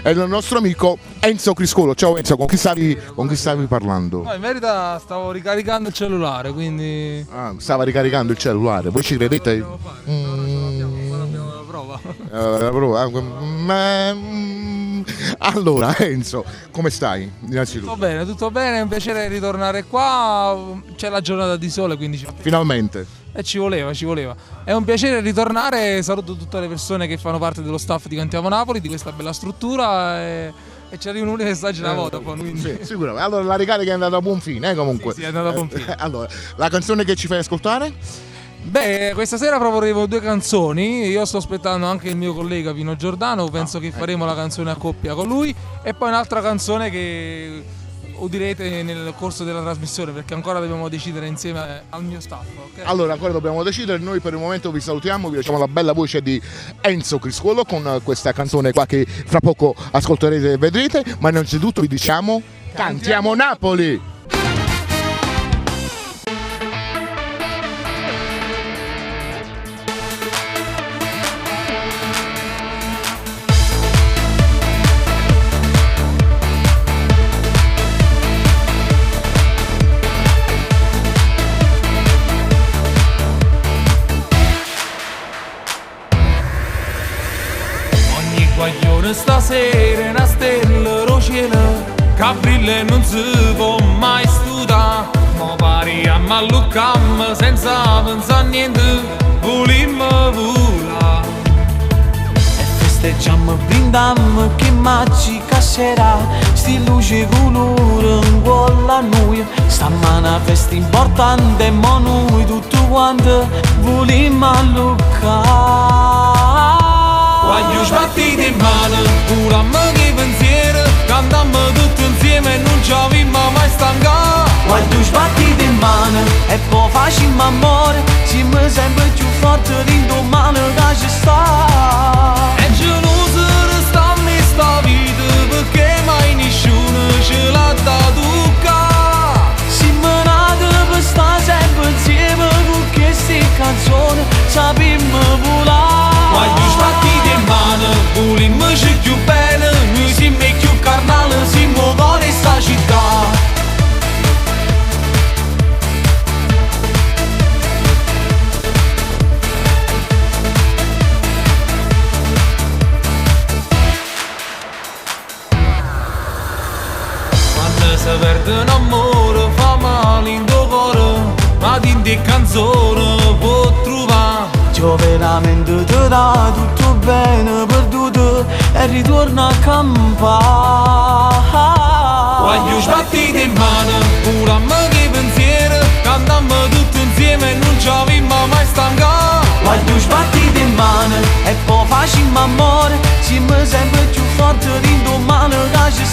è il nostro amico Enzo Criscolo. Ciao Enzo, con chi stavi parlando? No, in verità stavo ricaricando il cellulare, quindi... Ah, stava ricaricando il cellulare, voi ci credete? Abbiamo la prova. La prova. Allora Enzo, come stai? Innanzitutto. Tutto bene, è un piacere ritornare qua, c'è la giornata di sole, quindi Finalmente. ci voleva. È un piacere ritornare, saluto tutte le persone che fanno parte dello staff di Cantiamo Napoli, di questa bella struttura e ci arrivano un messaggio da Vodafone. Quindi... Sì, sicuramente. Allora la ricarica è andata a buon fine, comunque. Sì, è andata a buon fine. Allora, la canzone che ci fai ascoltare? Beh, questa sera proporremo 2 canzoni, io sto aspettando anche il mio collega Vino Giordano, penso che faremo la canzone a coppia con lui e poi un'altra canzone che udirete nel corso della trasmissione perché ancora dobbiamo decidere insieme al mio staff. Okay? Allora ancora dobbiamo decidere, noi per il momento vi salutiamo, vi lasciamo la bella voce di Enzo Criscolo con questa canzone qua che fra poco ascolterete e vedrete, ma innanzitutto vi diciamo Cantiamo Napoli! Guaglione stasera una stella rociela che brilla e non si può mai studare. Ma pariamo a Lucam senza pensare a niente, volimmo volare. E festeggiamo, brindiamo che maggi casserà, sti luce colore in quella noi. Stamana festa importante e mo noi tutti quanti volimmo alluccare. Quando sbattite in mano, curammo che pensiero, cantammo tutti insieme e non ci avevamo mai stancato. Quando sbattite in mano e poi facciamo amore, siamo sempre più forti di domani che ci sta. È geloso restiamo in sta vita perché mai nessuno ce l'ha dato qua. Siamo nati per stare sempre insieme con queste canzoni, sappiamo volare. Quando sbattite in mano, volimmo più bene, noi siamo più carnali, siamo cuore sta città. Quando si perde un amore fa male in tuo cuore, ma di canzone può trovare. Io veramente ti dà tutto bene perduto e ritorno a campare. Quando sbattite in mano, curammo che pensiero, cantammo tutti insieme e non ci avevamo mai stancato. Quando sbattite in mano e poi facciamo amore, siamo sempre più forti di domani che ci